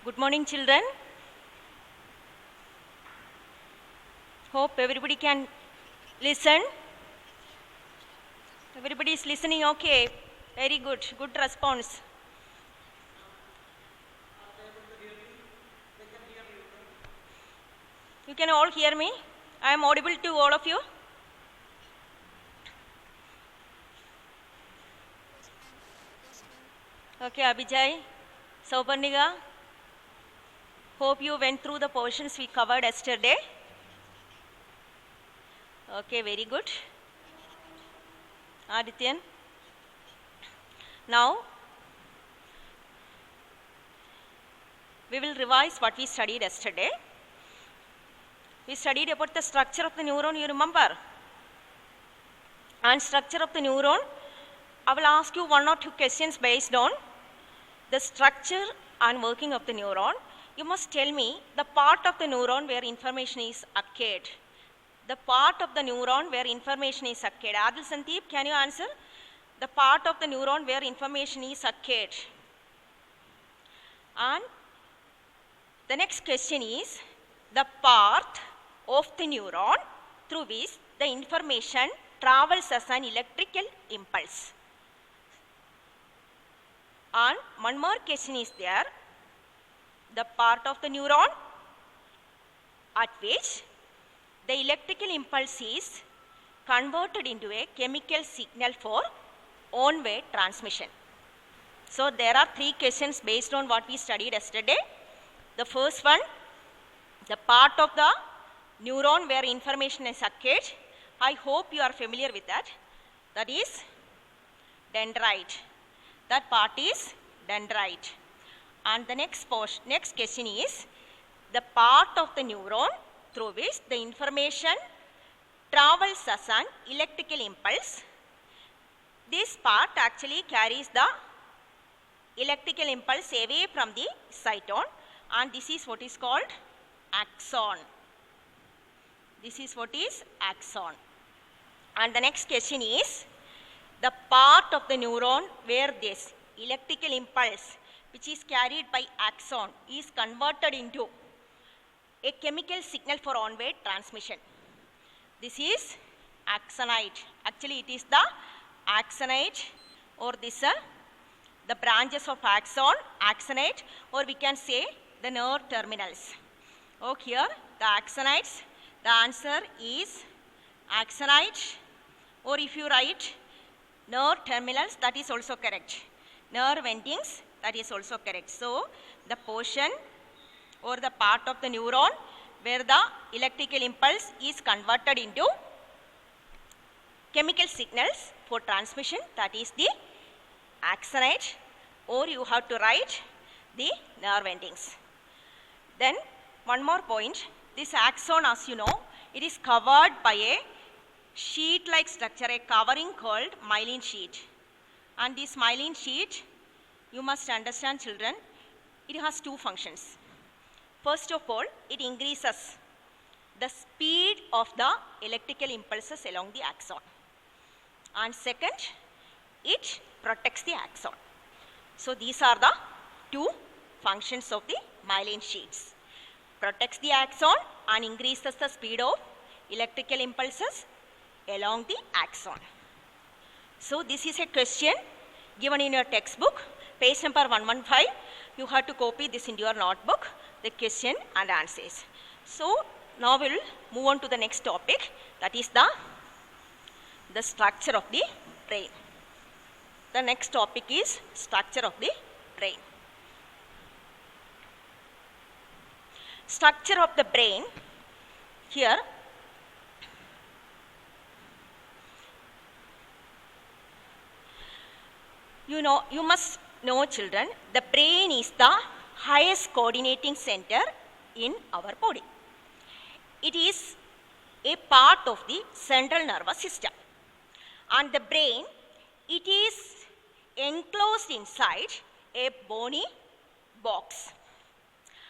Good morning, children. Hope everybody can listen. Everybody is listening okay. Very good. Good response. You can all hear me? I am audible to all of you? Okay, Abhijay, Sauparnika. Hope you went through the portions we covered yesterday. Okay, very good. Adityan. Now, we will revise what we studied yesterday. We studied about the structure of the neuron, you remember? And structure of the neuron, I will ask you one or two questions based on the structure and working of the neuron. You must tell me the part of the neuron where information is occurred. The part of the neuron where information is occurred. Adil Sandeep, can you answer? The part of the neuron where information is occurred. And the next question is the part of the neuron through which the information travels as an electrical impulse. And one more question is there, the part of the neuron at which the electrical impulse is converted into a chemical signal for on-way transmission. So there are three questions based on what we studied yesterday. The first one, the part of the neuron where information is occurred. I hope you are familiar with that. That is dendrite. That part is dendrite. And the next question is the part of the neuron through which the information travels as an electrical impulse. This part actually carries the electrical impulse away from the cyton, and this is what is called axon. This is what is axon. And the next question is the part of the neuron where this electrical impulse which is carried by axon is converted into a chemical signal for on-way transmission. This is axonite. Actually, it is the axonite, or this the branches of axon, axonite, or we can say the nerve terminals. Okay, here the axonites, the answer is axonite, or if you write nerve terminals, that is also correct. Nerve endings, that is also correct. So the portion or the part of the neuron where the electrical impulse is converted into chemical signals for transmission, that is the axonite, or you have to write the nerve endings. Then one more point, this axon, as you know, it is covered by a sheet-like structure, a covering called myelin sheet. And this myelin sheet, you must understand, children, it has two functions. First of all, it increases the speed of the electrical impulses along the axon. And second, it protects the axon. So these are the two functions of the myelin sheets. Protects the axon and increases the speed of electrical impulses along the axon. So this is a question given in your textbook, page number 115. You have to copy this into your notebook, the question and answers. So now we will move on to the next topic, that is the structure of the brain. The next topic is structure of the brain. Structure of the brain. Here you must know, children, the brain is the highest coordinating center in our body. It is a part of the central nervous system, and the brain, it is enclosed inside a bony box,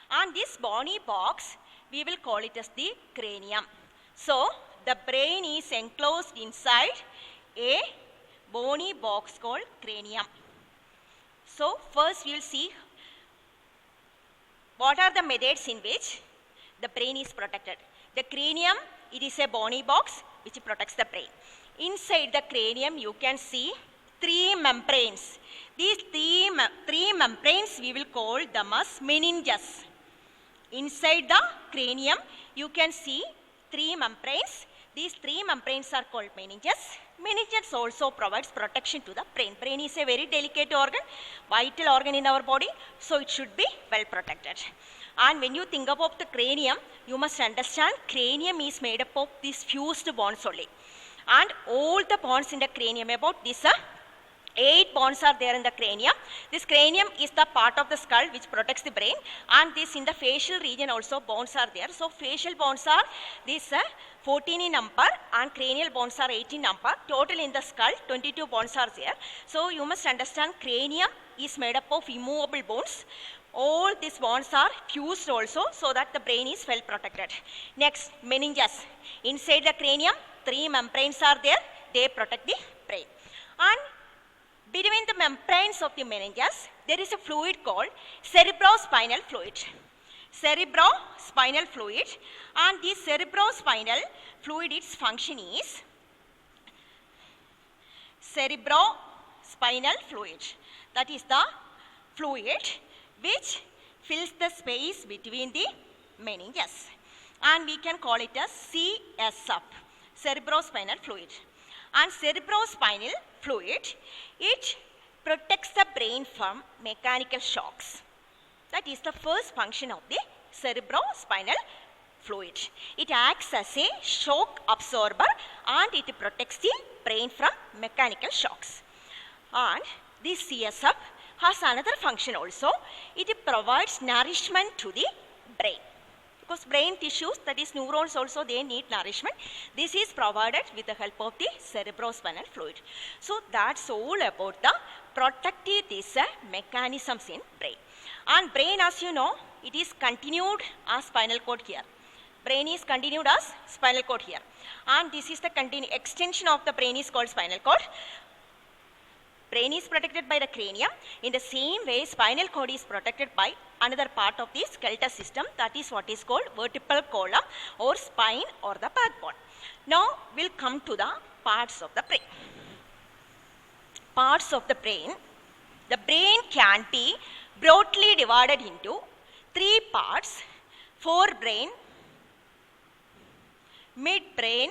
and this bony box we will call it as the cranium. So the brain is enclosed inside a bony box called cranium. So first we will see what are the methods in which the brain is protected? The cranium, it is a bony box which protects the brain. Inside the cranium, you can see 3 membranes. These three membranes we will call them as meninges. Inside the cranium, you can see 3 membranes. These 3 membranes are called meninges. Meninges also provides protection to the brain. Brain is a very delicate organ, vital organ in our body, so it should be well protected. And when you think about the cranium, you must understand cranium is made up of these fused bones only. And all the bones in the cranium, about this 8 bones are there in the cranium. This cranium is the part of the skull which protects the brain, and this in the facial region also bones are there. So facial bones are these 14 in number and cranial bones are 8 in number. Total in the skull 22 bones are there. So you must understand cranium is made up of immovable bones. All these bones are fused also, so that the brain is well protected. Next, meninges. Inside the cranium, 3 membranes are there. They protect the brain. And between the membranes of the meninges, there is a fluid called cerebrospinal fluid. Cerebrospinal fluid. And this cerebrospinal fluid, its function is cerebrospinal fluid. That is the fluid which fills the space between the meninges. And we can call it as CSF, cerebrospinal fluid. And cerebrospinal fluid, it protects the brain from mechanical shocks. That is the first function of the cerebrospinal fluid. It acts as a shock absorber and it protects the brain from mechanical shocks. And this CSF has another function also. It provides nourishment to the brain. Because brain tissues, that is neurons also, they need nourishment. This is provided with the help of the cerebrospinal fluid. So that's all about the protective these mechanisms in brain. And brain, as you know, it is continued as spinal cord here. Brain is continued as spinal cord here. And this is the extension of the brain is called spinal cord. Brain is protected by the cranium. In the same way, spinal cord is protected by another part of the skeletal system, that is what is called vertebral column or spine or the backbone. Now we'll come to the parts of the brain. Parts of the brain. The brain can be broadly divided into 3 parts: forebrain, midbrain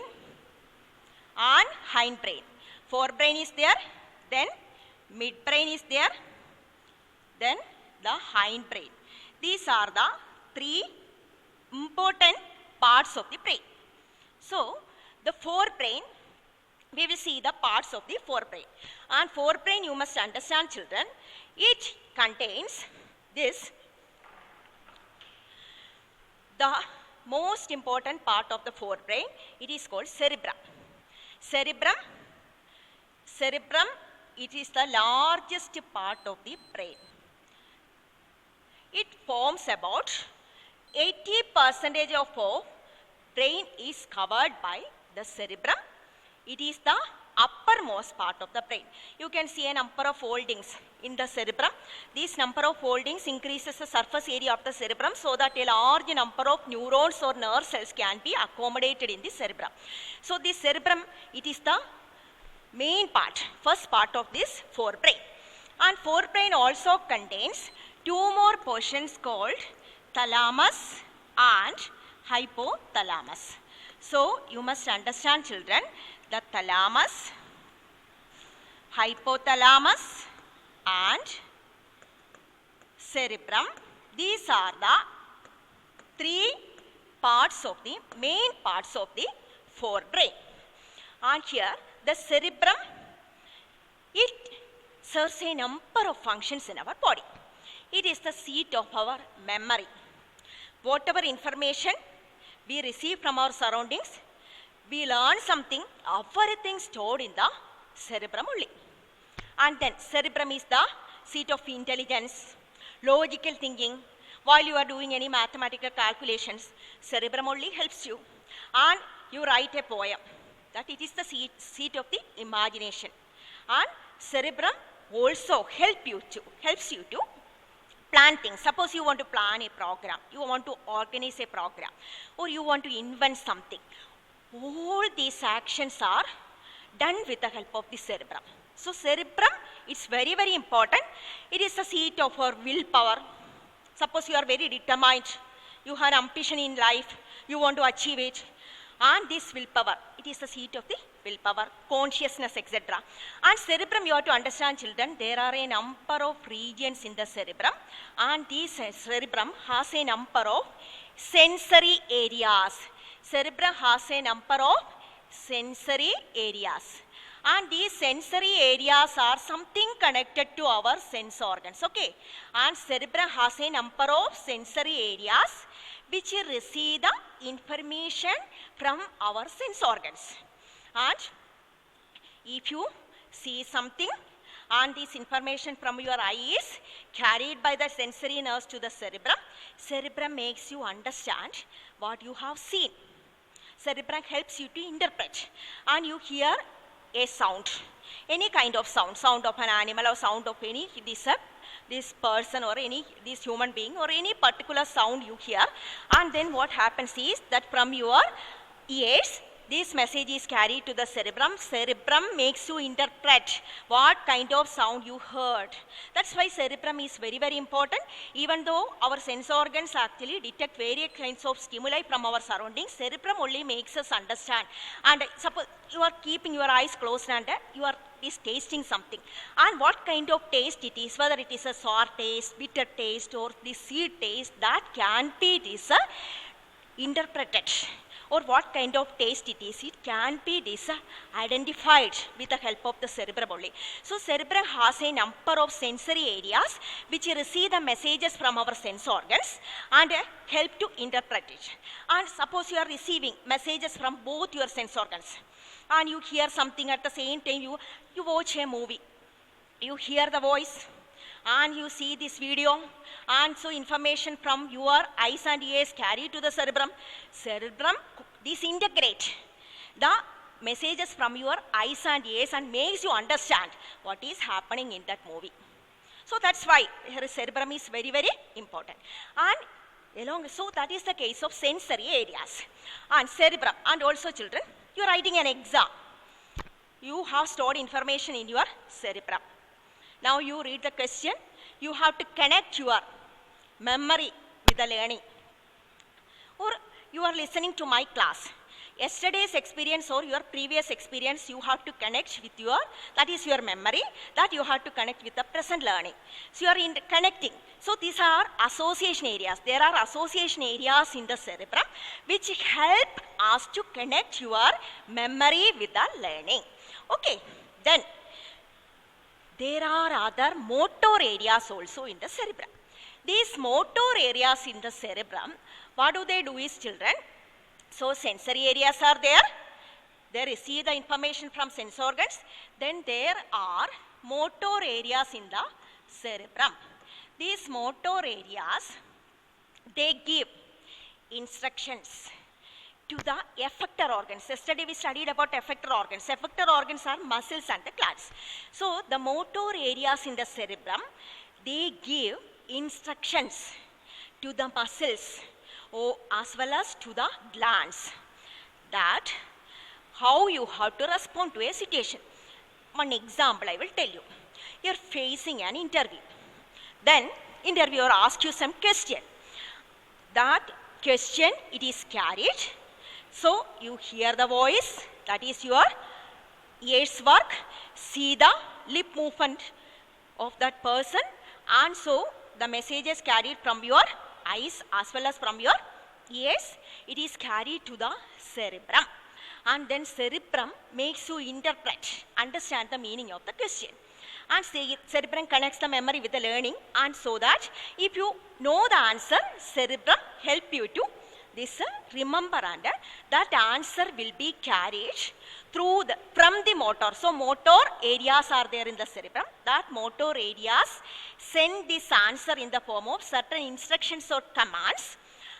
and hindbrain. Forebrain is there, then midbrain is there, then the hindbrain. These are the 3 important parts of the brain. So the forebrain, we will see the parts of the forebrain. And forebrain, you must understand, children, it contains this, the most important part of the forebrain. It is called cerebrum. Cerebrum, it is the largest part of the brain. It forms about 80% of our brain is covered by the cerebrum. It is the uppermost part of the brain. You can see a number of foldings in the cerebrum. This number of foldings increases the surface area of the cerebrum so that a large number of neurons or nerve cells can be accommodated in the cerebrum. So this cerebrum, it is the main part, first part of this forebrain. And forebrain also contains 2 more portions called thalamus and hypothalamus. So you must understand, children, the thalamus, hypothalamus and cerebrum, these are the 3 parts of the main parts of the forebrain. And here the cerebrum, it serves a number of functions in our body. It is the seat of our memory. Whatever information we receive from our surroundings, we learn something, everything stored in the cerebrum only. And then cerebrum is the seat of intelligence, logical thinking. While you are doing any mathematical calculations, cerebrum only helps you. And you write a poem, that it is the seat of the imagination. And cerebrum also helps you to plan plan things. Suppose you want to plan a program, you want to organize a program, or you want to invent something. All these actions are done with the help of the cerebrum. So cerebrum is very, very important. It is the seat of our willpower. Suppose you are very determined, you have ambition in life, you want to achieve it, and this willpower, it is the seat of the willpower, consciousness, etc. And cerebrum, you have to understand, children, there are a number of regions in the cerebrum, and this cerebrum has a number of sensory areas. Cerebrum has a number of sensory areas. And these sensory areas are something connected to our sense organs, okay? And cerebrum has a number of sensory areas which receive the information from our sense organs. And if you see something and this information from your eye is carried by the sensory nerves to the cerebrum, cerebrum makes you understand what you have seen. Cerebrum helps you to interpret, and you hear a sound, any kind of sound, sound of an animal or sound of any this person or this human being or any particular sound you hear, and then what happens is that from your ears this message is carried to the cerebrum. Cerebrum makes you interpret what kind of sound you heard. That's why cerebrum is very, very important. Even though our sense organs actually detect various kinds of stimuli from our surroundings, cerebrum only makes us understand. And suppose you are keeping your eyes closed and you are tasting something, and what kind of taste it is, whether it is a sour taste, bitter taste, or the sweet taste, that can be interpreted. Or what kind of taste it is, it can be identified with the help of the cerebrum only. So cerebrum has a number of sensory areas which receive the messages from our sense organs and help to interpret it. And suppose you are receiving messages from both your sense organs, and you hear something at the same time, you watch a movie, you hear the voice, and you see this video, and so information from your eyes and ears carried to the cerebrum. Cerebrum disintegrate the messages from your eyes and ears and makes you understand what is happening in that movie. So that's why here cerebrum is very, very important. And so that is the case of sensory areas and cerebrum. And also, children, you are writing an exam, you have stored information in your cerebrum. Now you read the question, you have to connect your memory with the learning. Or you are listening to my class. Yesterday's experience or your previous experience, you have to connect with that is your memory, that you have to connect with the present learning. So you are connecting. So these are association areas. There are association areas in the cerebrum which help us to connect your memory with the learning. Okay, then there are other motor areas also in the cerebrum. These motor areas in the cerebrum, what do they do is, children, so sensory areas are there, they receive the information from sense organs, then there are motor areas in the cerebrum. These motor areas, they give instructions to the effector organs. Yesterday we studied about effector organs. Effector organs are muscles and the glands. So the motor areas in the cerebrum, they give instructions to the muscles as well as to the glands that how you have to respond to a situation. One example I will tell you. You are facing an interview. Then interviewer asks you some question. That question, it is carried. So you hear the voice, that is your ears work, see the lip movement of that person, and so the message is carried from your eyes as well as from your ears, it is carried to the cerebrum. And then cerebrum makes you interpret, understand the meaning of the question. And cerebrum connects the memory with the learning, and so that if you know the answer, cerebrum help you to remember, and that answer will be carried from the motor. So motor areas are there in the cerebrum. That motor areas send this answer in the form of certain instructions or commands,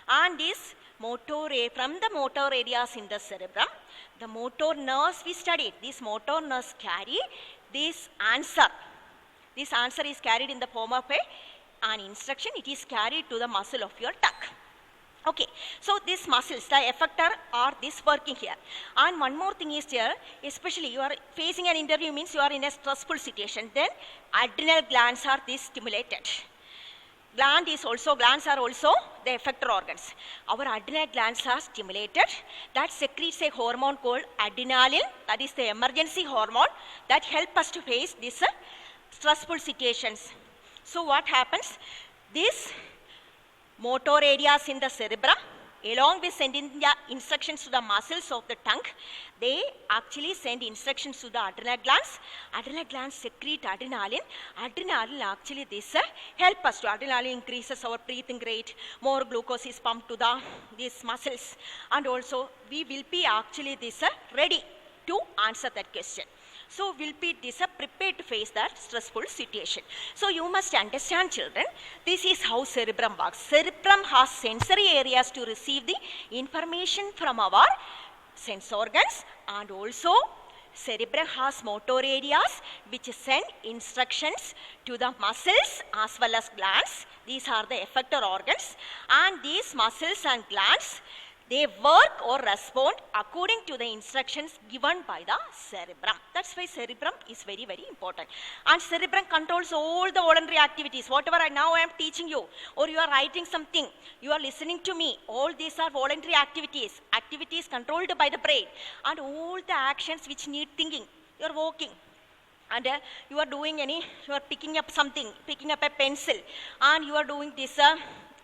and this from the motor areas in the cerebrum, the motor nerves we studied, these motor nerves carry this answer. This answer is carried in the form of a an instruction, it is carried to the muscle of your tongue. Okay, so these muscles, the effector are this working here. And one more thing is here, especially you are facing an interview means you are in a stressful situation, then adrenal glands are this stimulated. Glands are also the effector organs. Our adrenal glands are stimulated. That secretes a hormone called adrenaline. That is the emergency hormone that helps us to face these stressful situations. So what happens? These motor areas in the cerebrum, along with sending the instructions to the muscles of the tongue, they actually send instructions to the adrenal glands. Adrenal glands secrete adrenaline. Adrenaline actually this help us to, adrenaline increases our breathing rate, more glucose is pumped to these muscles, and also we will be actually this ready to answer that question. So will be this prepared to face that stressful situation. So you must understand, children, this is how cerebrum works. Cerebrum has sensory areas to receive the information from our sense organs, and also cerebrum has motor areas which send instructions to the muscles as well as glands. These are the effector organs, and these muscles and glands, they work or respond according to the instructions given by the cerebrum. That's why cerebrum is very, very important. And cerebrum controls all the voluntary activities. Whatever I am teaching you, or you are writing something, you are listening to me, all these are voluntary activities. Activities controlled by the brain. And all the actions which need thinking. You are walking, and you are doing you are picking up something, picking up a pencil, and you are doing this,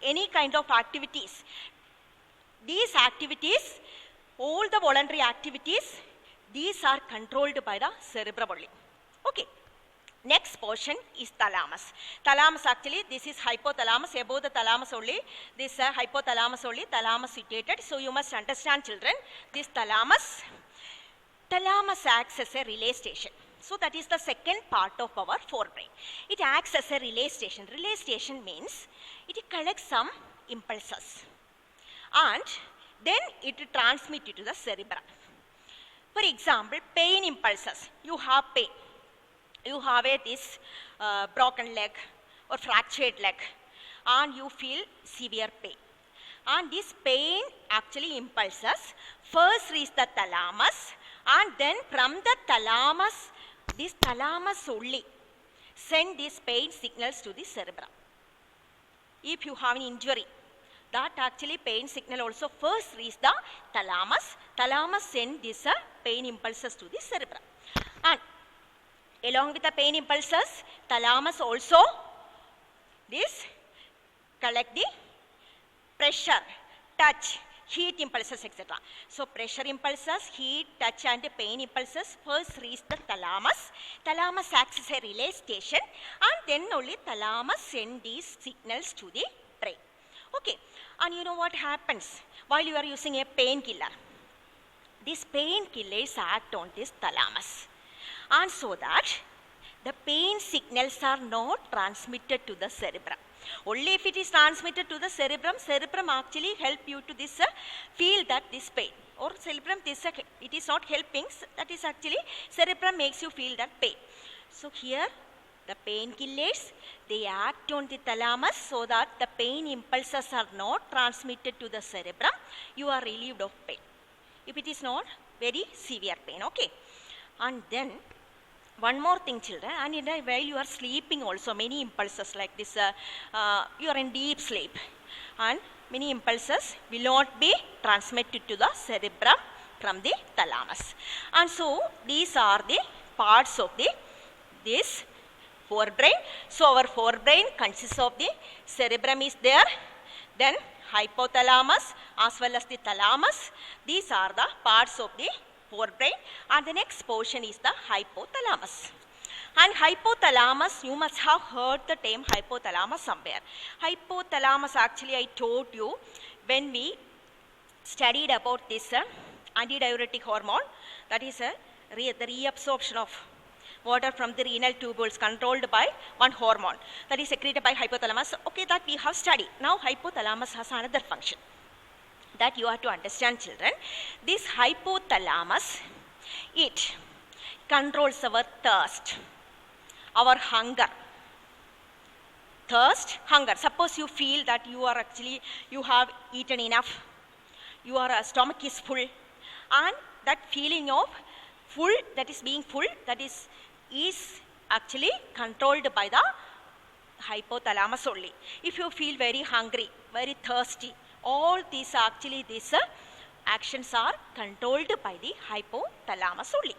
any kind of activities. These activities, all the voluntary activities, these are controlled by the cerebrum only. Okay. Next portion is thalamus. Thalamus actually, this is hypothalamus, above the thalamus only, this hypothalamus only, thalamus situated. So you must understand, children, this thalamus acts as a relay station. So that is the second part of our forebrain. It acts as a relay station. Relay station means it collects some impulses, and then it transmits it to the cerebrum. For example, pain impulses. You have pain. You have this broken leg or fractured leg, and you feel severe pain. And this pain actually impulses first reach the thalamus, and then from the thalamus, this thalamus only send these pain signals to the cerebrum. If you have an injury, that actually pain signal also first reach the thalamus. Thalamus send these pain impulses to the cerebrum. And along with the pain impulses, thalamus also this collect the pressure, touch, heat impulses, etc. So pressure impulses, heat, touch and pain impulses first reach the thalamus. Thalamus acts as a relay station, and then only thalamus send these signals to the brain. Okay, and you know what happens while you are using a painkiller? These painkillers act on this thalamus, and so that the pain signals are not transmitted to the cerebrum. Only if it is transmitted to the cerebrum, cerebrum actually help you to this feel that this pain, or cerebrum this it is not helping, that is actually cerebrum makes you feel that pain. So here the painkillers, they act on the thalamus so that the pain impulses are not transmitted to the cerebrum. You are relieved of pain, if it is not very severe pain. Okay, and then one more thing, children, and while you are sleeping also, many impulses like this, you are in deep sleep, and many impulses will not be transmitted to the cerebrum from the thalamus. And so these are the parts of this forebrain. So our forebrain consists of the cerebrum is there, then hypothalamus as well as the thalamus. These are the parts of the forebrain, and the next portion is the hypothalamus. And hypothalamus, you must have heard the term hypothalamus somewhere. Hypothalamus, actually I told you when we studied about this antidiuretic hormone, that is the reabsorption of water from the renal tubules controlled by one hormone that is secreted by hypothalamus. Okay, that we have studied. Now hypothalamus has another function that you have to understand, children. This hypothalamus, it controls our thirst, our hunger. thirst, hunger. Suppose you feel that you have eaten enough, your stomach is full, and that feeling of full, that is being full, that is actually controlled by the hypothalamus only. If you feel very hungry, very thirsty, all these actions are controlled by the hypothalamus only.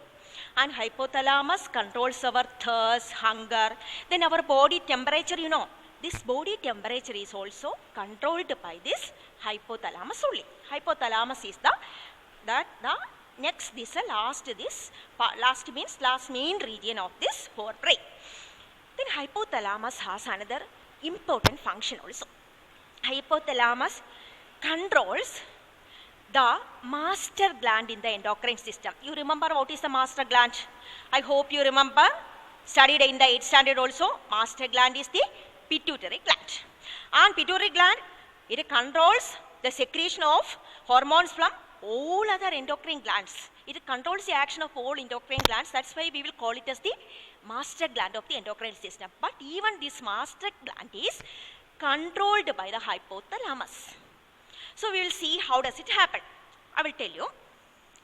And hypothalamus controls our thirst, hunger. Then our body temperature, this body temperature is also controlled by this hypothalamus only. Hypothalamus is last main region of this forebrain. Then hypothalamus has another important function also. Hypothalamus controls the master gland in the endocrine system. You remember what is the master gland? I hope you remember, studied in the 8th standard also. Master gland is the pituitary gland. And pituitary gland, it controls the secretion of hormones from all other endocrine glands. It controls the action of all endocrine glands. That's why we will call it as the master gland of the endocrine system. But even this master gland is controlled by the hypothalamus. So we will see how does it happen. I will tell you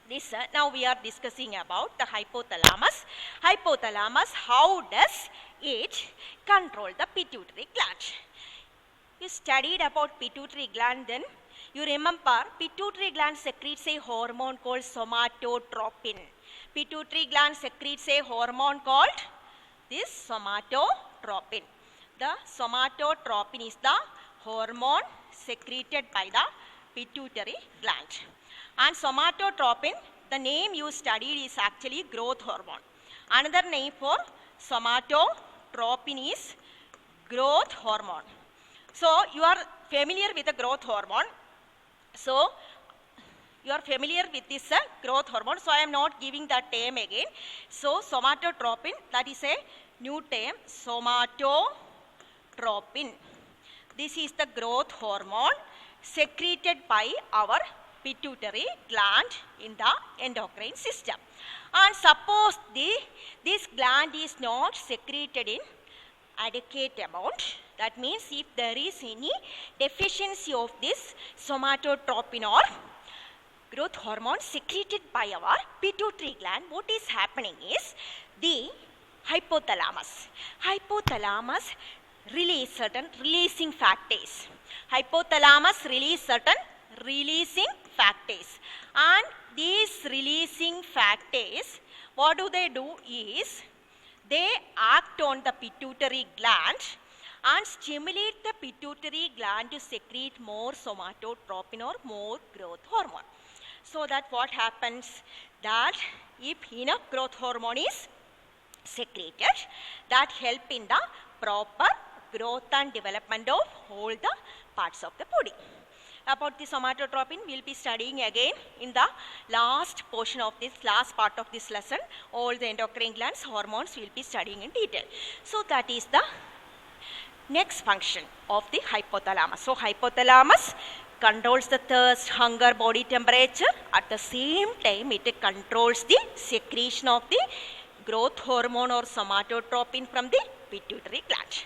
this. Now we are discussing about the hypothalamus. Hypothalamus, how does it control the pituitary gland? You studied about pituitary gland, then you remember pituitary gland secretes a hormone called somatotropin. Pituitary gland secretes a hormone called this somatotropin. The somatotropin is the hormone secreted by the pituitary gland. And somatotropin, the name you studied is actually growth hormone. Another name for somatotropin is growth hormone. So you are familiar with the growth hormone. So you are familiar with this growth hormone. So I am not giving that term again. So somatotropin, that is a new term, somatotropin. This is the growth hormone secreted by our pituitary gland in the endocrine system. And suppose this gland is not secreted in adequate amount, that means if there is any deficiency of this somatotropin or growth hormone secreted by our pituitary gland, what is happening is the hypothalamus release certain releasing factors. Hypothalamus release certain releasing factors. And these releasing factors, what do? Is they act on the pituitary gland and stimulate the pituitary gland to secrete more somatotropin or more growth hormone. So that what happens, that if enough growth hormone is secreted, that help in the proper growth and development of all the parts of the body. About the somatotropin, we will be studying again in the last portion of this, last part of this lesson. All the endocrine glands, hormones, we will be studying in detail. So that is the next function of the hypothalamus. So hypothalamus controls the thirst, hunger, body temperature. At the same time, it controls the secretion of the growth hormone or somatotropin from the pituitary gland.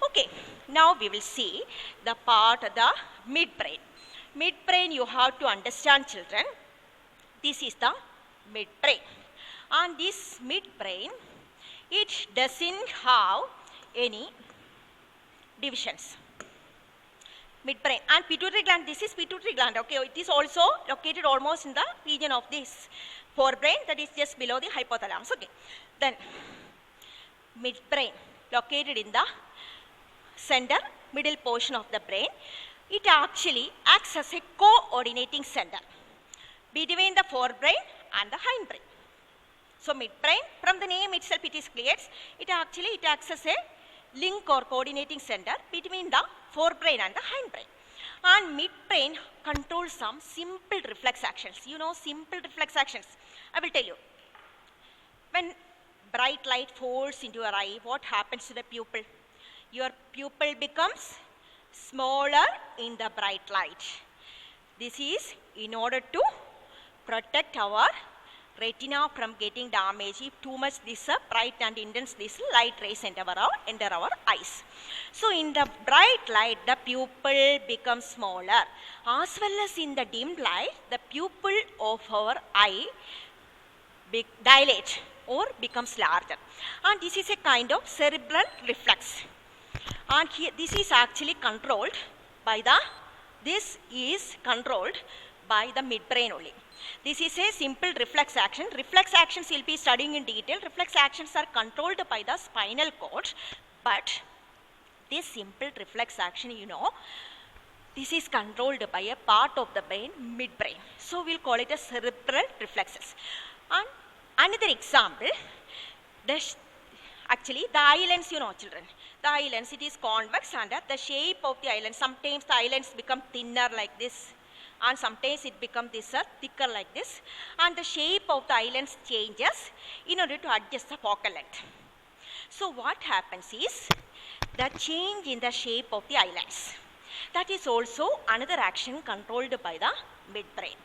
Okay, now we will see the part of the midbrain. Midbrain, you have to understand, children. This is the midbrain. And this midbrain, it doesn't have any divisions. Midbrain and pituitary gland, this is pituitary gland. Okay, it is also located almost in the region of this forebrain, that is just below the hypothalamus. Okay, then midbrain, located in the center, middle portion of the brain. It actually acts as a coordinating center between the forebrain and the hindbrain. So midbrain, from the name itself it is clear, it acts as a link or coordinating center between the forebrain and the hindbrain. And midbrain controls some simple reflex actions. You know simple reflex actions. I will tell you. When bright light falls into your eye, what happens to the pupil? Your pupil becomes smaller in the bright light. This is in order to protect our retina from getting damaged if too much this bright and intense this light rays enter our eyes. So in the bright light, the pupil becomes smaller, as well as in the dim light, the pupil of our eye dilate or becomes larger. And this is a kind of cerebral reflex. And here, this is actually controlled by the midbrain only. This is a simple reflex action. Reflex actions we'll be studying in detail. Reflex actions are controlled by the spinal cord, but this simple reflex action, this is controlled by a part of the brain, midbrain. So we'll call it as cerebral reflexes. And another example, actually the eyelids, children. The eyelids, it is convex, and the shape of the eyelids, sometimes the eyelids become thinner like this, and sometimes it becomes thicker like this, and the shape of the eyelids changes in order to adjust the focal length. So what happens is the change in the shape of the eyelids. That is also another action controlled by the midbrain.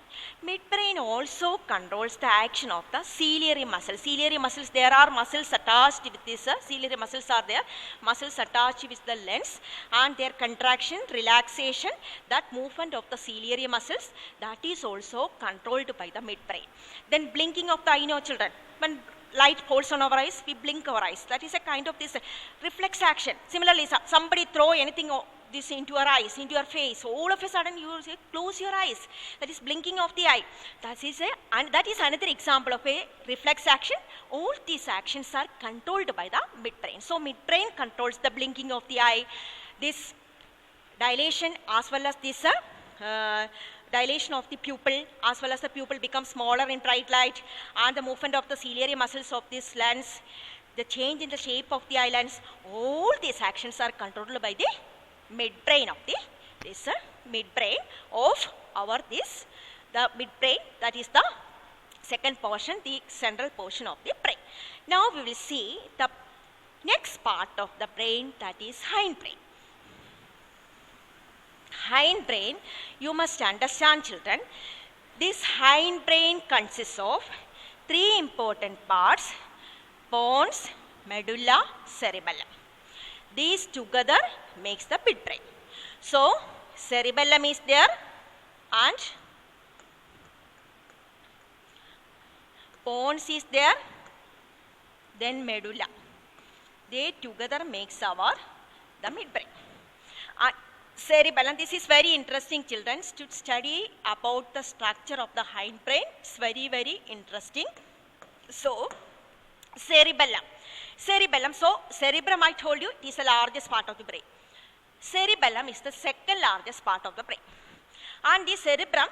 Midbrain also controls the action of the ciliary muscles. Ciliary muscles, there are muscles attached with this, ciliary muscles are there, muscles attached with the lens, and their contraction, relaxation, that movement of the ciliary muscles, that is also controlled by the midbrain. Then blinking of the eye, children. When light falls on our eyes, we blink our eyes. That is a kind of this reflex action. Similarly, somebody throw anything this into your eyes, into your face, all of a sudden you will say close your eyes. That is blinking of the eye. That is another example of a reflex action. All these actions are controlled by the midbrain. So midbrain controls the blinking of the eye, this dilation, as well as this dilation of the pupil, as well as the pupil becomes smaller in bright light, and the movement of the ciliary muscles of this lens, the change in the shape of the eyelids. All these actions are controlled by the midbrain of the midbrain of the midbrain, that is the second portion, the central portion of the brain. Now we will see the next part of the brain, that is hindbrain. Hindbrain, you must understand, children, this hindbrain consists of three important parts: pons, medulla, cerebellum. These together makes the midbrain. So cerebellum is there, and pons is there, then medulla. They together makes the midbrain. Cerebellum, this is very interesting, children, to study about the structure of the hindbrain. It's very, very interesting. So cerebellum. So cerebrum, I told you, it is the largest part of the brain. Cerebellum is the second largest part of the brain. And the cerebrum,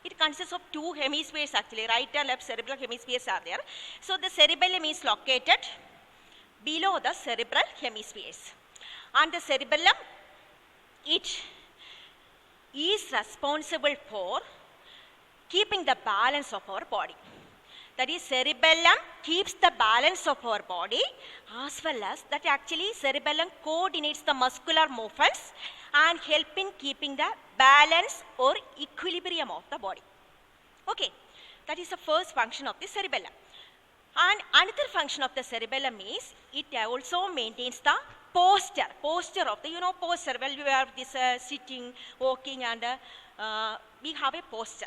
it consists of two hemispheres actually, right and left cerebral hemispheres are there. So the cerebellum is located below the cerebral hemispheres. And the cerebellum, it is responsible for keeping the balance of our body. That is, cerebellum keeps the balance of our body, as well as that actually cerebellum coordinates the muscular movements and help in keeping the balance or equilibrium of the body. Okay, that is the first function of the cerebellum. And another function of the cerebellum is it also maintains the posture of the, posture. Well, we have this sitting, walking, and we have a posture.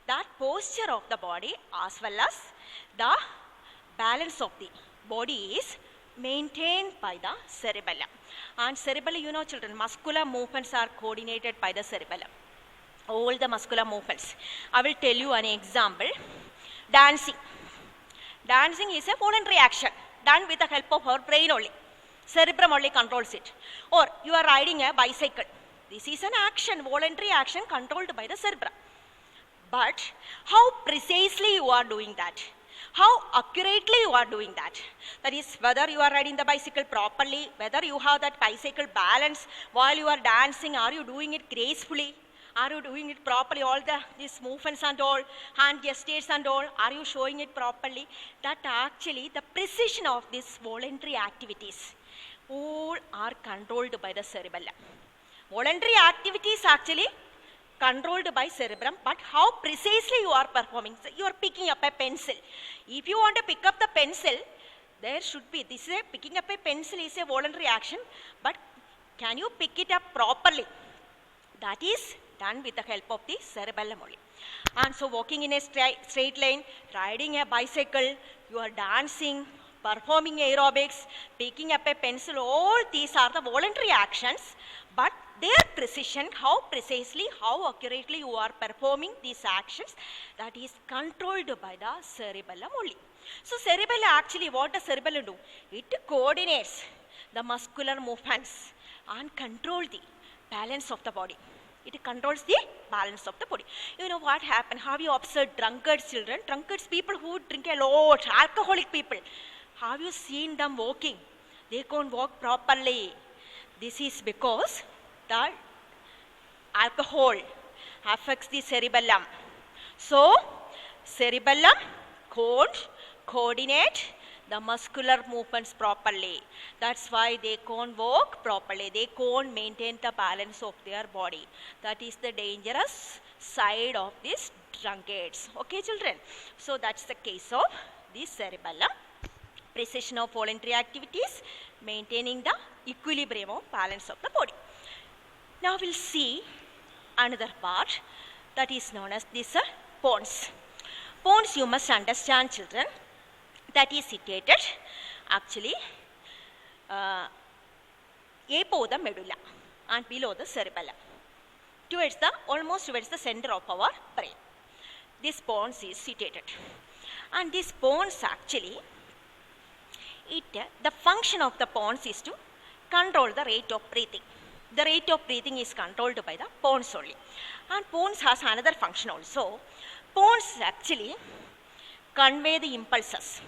That posture of the body as well as the balance of the body is maintained by the cerebellum. And cerebellum, children, muscular movements are coordinated by the cerebellum. All the muscular movements. I will tell you an example. Dancing. Dancing is a voluntary action done with the help of our brain only. Cerebrum only controls it. Or you are riding a bicycle. This is an action, voluntary action controlled by the cerebrum. But how precisely you are doing that, how accurately you are doing that, that is whether you are riding the bicycle properly, whether you have that bicycle balance while you are dancing, are you doing it gracefully, are you doing it properly, all these movements and all, hand gestures and all, are you showing it properly? That actually the precision of these voluntary activities all are controlled by the cerebellum. Voluntary activities actually controlled by cerebrum, but how precisely you are performing. So you are picking up a pencil. If you want to pick up the pencil, there should be, this is a, picking up a pencil is a voluntary action, but can you pick it up properly? That is done with the help of the cerebellum only. And so walking in a straight line, riding a bicycle, you are dancing, performing aerobics, picking up a pencil, all these are the voluntary actions, but their precision, how precisely, how accurately you are performing these actions, that is controlled by the cerebellum only. So cerebellum actually, what does cerebellum do? It coordinates the muscular movements and control the balance of the body. It controls the balance of the body. You know what happened? Have you observed drunkards children? Drunkards, people who drink a lot, alcoholic people. Have you seen them walking? They can't walk properly. This is because the alcohol affects the cerebellum. So, cerebellum can't coordinate the muscular movements properly. That's why they can't walk properly. They can't maintain the balance of their body. That is the dangerous side of these drunkards. Okay, children? So, that's the case of the cerebellum. Precision of voluntary activities, maintaining the equilibrium of balance of the body. Now we'll see another part that is known as this pons. Pons, you must understand children, that is situated actually above the medulla and below the cerebellum, towards the, almost towards the center of our brain. This pons is situated, and this pons actually, the function of the pons is to control the rate of breathing. The rate of breathing is controlled by the pons only. And pons has another function also. Pons actually convey the impulses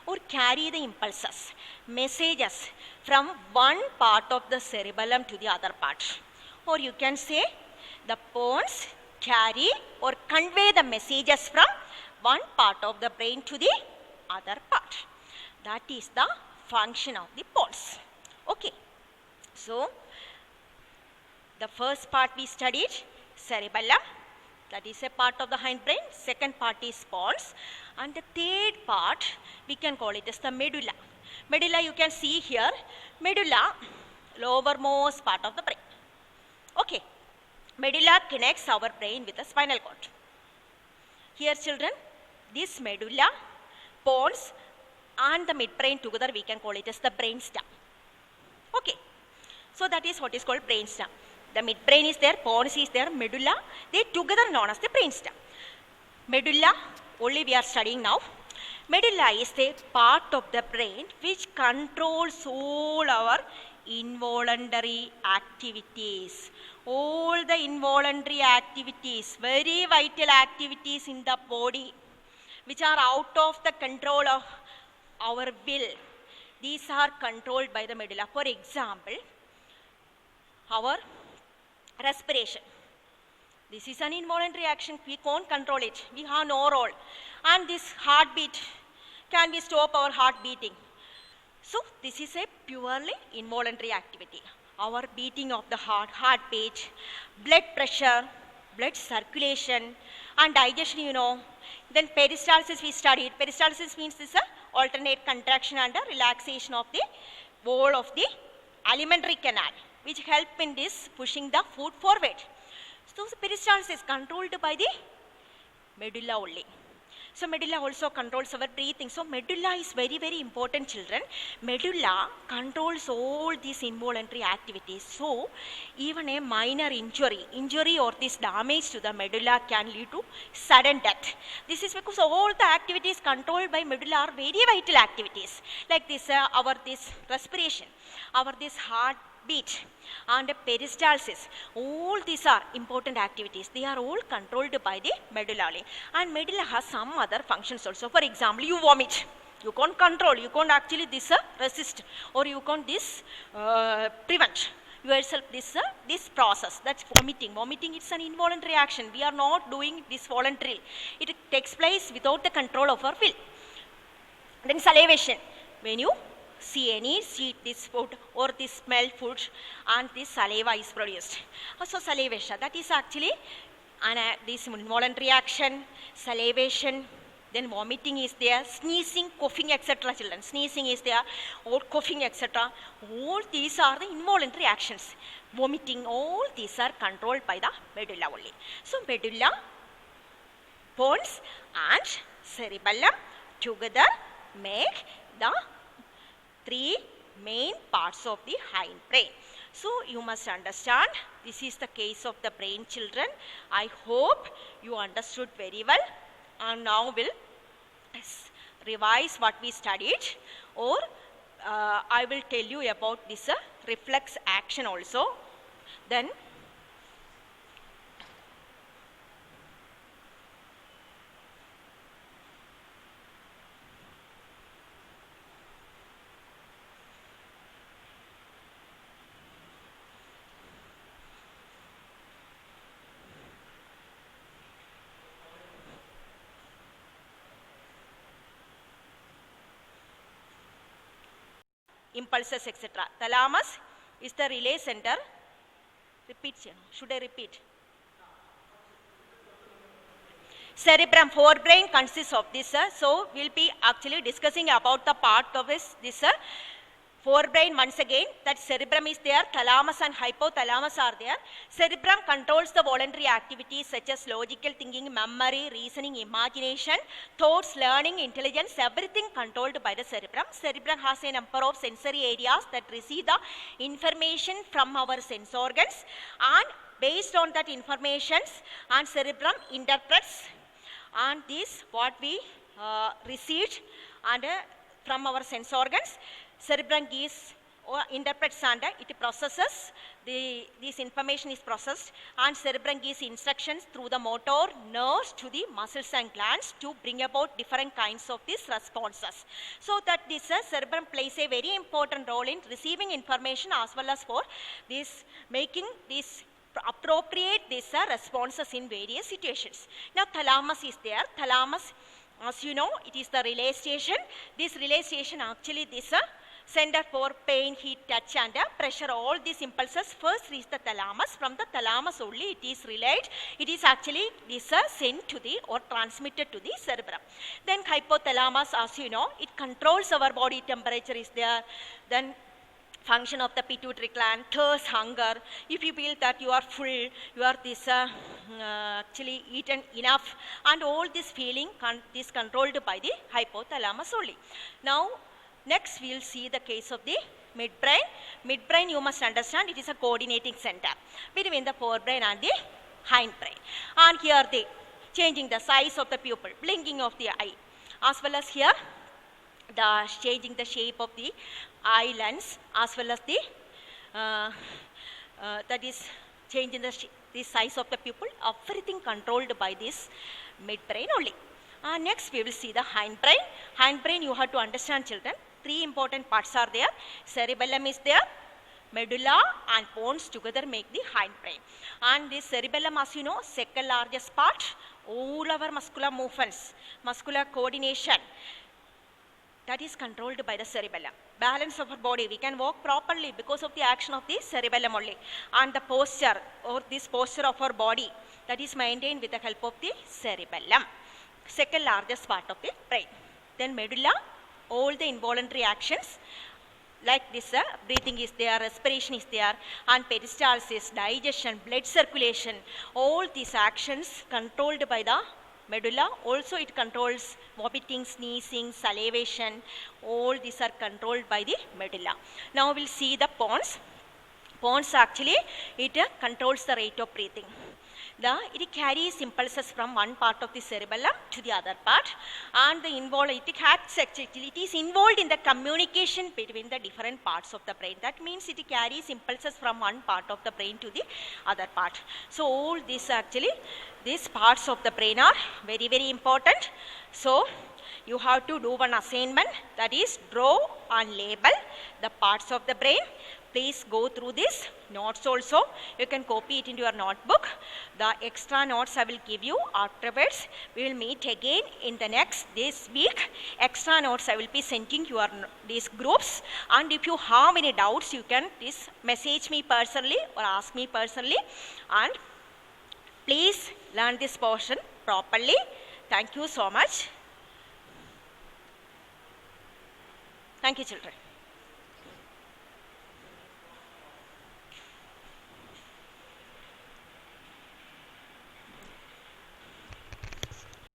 or carry the impulses, messages from one part of the cerebellum to the other part. Or you can say the pons carry or convey the messages from one part of the brain to the other part. That is the function of the pons. Okay. So, the first part we studied, cerebellum, that is a part of the hindbrain. Second part is pons. And the third part, we can call it as the medulla. Medulla, you can see here, medulla, lowermost part of the brain. Okay. Medulla connects our brain with the spinal cord. Here children, this medulla, pons, and the midbrain together, we can call it as the brainstem. Okay. So that is what is called brainstem. The midbrain is there, pons is there, medulla, they together known as the brainstem. Medulla, only we are studying now. Medulla is the part of the brain which controls all our involuntary activities. All the involuntary activities, very vital activities in the body, which are out of the control of our will. These are controlled by the medulla. For example, our respiration. This is an involuntary action. We can't control it. We have no role. And this heartbeat, can we stop our heart beating? So this is a purely involuntary activity. Our beating of the heart, heartbeat, blood pressure, blood circulation, and digestion, you know. Then peristalsis we studied. Peristalsis means this alternate contraction and relaxation of the wall of the alimentary canal, which help in this pushing the food forward. So peristalsis is controlled by the medulla only. So medulla also controls our breathing. So medulla is very, very important children. Medulla controls all these involuntary activities. So even a minor injury or this damage to the medulla can lead to sudden death. This is because all the activities controlled by medulla are very vital activities. Like this, this respiration, this heartbeat, and peristalsis. All these are important activities. They are all controlled by the medulla. And medulla has some other functions also. For example, you vomit. You can't control. You can't actually resist, or you can't prevent yourself this process. That's vomiting. Vomiting is an involuntary action. We are not doing this voluntarily. It takes place without the control of our will. Then salivation. When you see any, see this food or this smell food, and this saliva is produced. So salivation, that is actually this involuntary action, salivation, then vomiting is there, sneezing, coughing, etc. Children, sneezing is there, or coughing, etc. All these are the involuntary actions. Vomiting, all these are controlled by the medulla only. So medulla, pons and cerebellum together make the three main parts of the hindbrain. So you must understand, this is the case of the brain, children. I hope you understood very well, and now we'll revise what we studied, or I will tell you about this reflex action also. Then impulses, etc. Thalamus is the relay center. Repeat, should I repeat? Cerebrum, forebrain consists of this. So we'll be actually discussing about the part of this forebrain once again. That cerebrum is there, thalamus and hypothalamus are there. Cerebrum controls the voluntary activities such as logical thinking, memory, reasoning, imagination, thoughts, learning, intelligence, everything controlled by the cerebrum. Cerebrum has a number of sensory areas that receive the information from our sense organs, and based on that information, and cerebrum interprets, and this what we received and from our sense organs, cerebrum gives or interprets and it processes, this information is processed, and cerebrum gives instructions through the motor nerves to the muscles and glands to bring about different kinds of these responses. So that this cerebrum plays a very important role in receiving information as well as for this making this appropriate these responses in various situations. Now thalamus is there. Thalamus, as you know, it is the relay station. This relay station actually this center for pain, heat, touch and pressure, all these impulses first reach the thalamus. From the thalamus only it is relayed. It is actually this sent to the or transmitted to the cerebrum. Then hypothalamus, as you know, it controls our body temperature is there. Then function of the pituitary gland, thirst, hunger. If you feel that you are full, you are this actually eaten enough, and all this feeling is controlled by the hypothalamus only. Now next we will see the case of the midbrain. Midbrain, you must understand, it is a coordinating center between the forebrain and the hindbrain. And here the changing the size of the pupil, blinking of the eye, as well as here the changing the shape of the eye lens, as well as the that is changing the size of the pupil, everything controlled by this midbrain only. Next we will see the hindbrain. Hindbrain, you have to understand, children, three important parts are there. Cerebellum is there, medulla and pons together make the hindbrain. And this cerebellum, as you know, second largest part, all our muscular movements, muscular coordination, that is controlled by the cerebellum. Balance of our body, we can walk properly because of the action of the cerebellum only. And the posture or this posture of our body, that is maintained with the help of the cerebellum. Second largest part of the brain. Then medulla, all the involuntary actions like this, breathing is there, respiration is there, and peristalsis, digestion, blood circulation, all these actions controlled by the medulla. Also it controls vomiting, sneezing, salivation, all these are controlled by the medulla. Now we'll see the pons. Pons actually, it controls the rate of breathing. It carries impulses from one part of the cerebellum to the other part, and it is involved in the communication between the different parts of the brain. That means it carries impulses from one part of the brain to the other part. So all these actually, these parts of the brain are very, very important. So you have to do one assignment, that is draw and label the parts of the brain. please go through this notes also. You can copy it into your notebook. The extra notes I will give you afterwards. We will meet again in the this week. Extra notes I will be sending your these groups, and if you have any doubts, you can please message me personally or ask me personally, and please learn this portion properly. Thank you so much. Thank you, children.